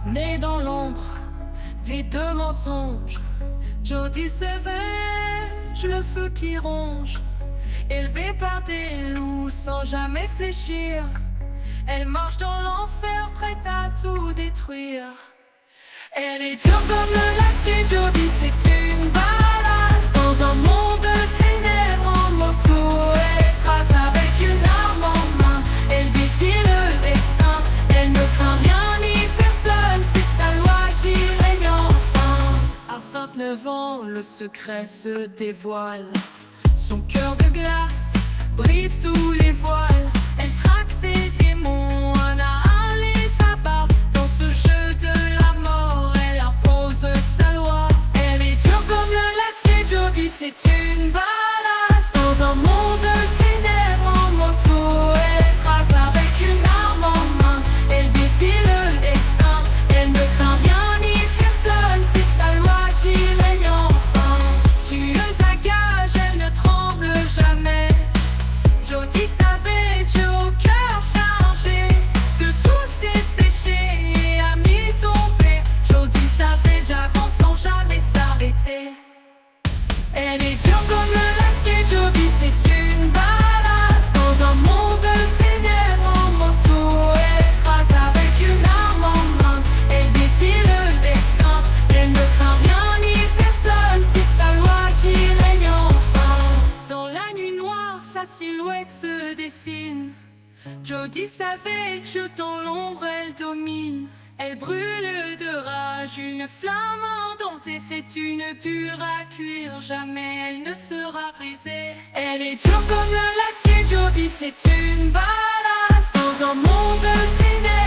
Née dans l'ombre, vide de mensonges, Jody Savage, le feu qui ronge. Élevée par des loups sans jamais fléchir, elle marche dans l'enfer prête à tout détruire. Elle est dure comme le l'acier, Jody c'est une badass. Dans un monde de ténèbres en moto, elle trace avec une arme en main. Elle défie le destin, elle ne craint rien ni personne, c'est sa loi qui règne enfin. À 29 ans, le secret se dévoile. Son cœur de glace brise tous les voiles. Elle traque ses démons, un à un les abat. Dans ce jeu de la mort, elle impose sa loi. Elle est dure comme le l'acier, Jody c'est une badass. Dans un monde de ténèbres en moto, elle trace avec une arme en main. Elle défie le destin, elle ne craint rien ni personne, c'est sa loi qui règne enfin. Tueuse à gages, elle ne tremble jamais. Jody Savage au cœur chargé de tous ses péchés et a mis tombé. Jody Savage avance sans jamais s'arrêter. Elle est dure comme le l'acier, Jody c'est une badass. Dans un monde de ténèbres en moto, elle trace avec une arme en main. Elle défie le destin, elle ne craint rien ni personne, c'est sa loi qui règne enfin. Dans la nuit noire, sa silhouette se dessine. Jody Savage, dans l'ombre elle domine. Elle brûle de rage, une flamme ardente, et c'est une dure à cuire, jamais elle ne sera brisée. Elle est dure comme le l'acier, Jody c'est une badass. Dans un monde de ténèbres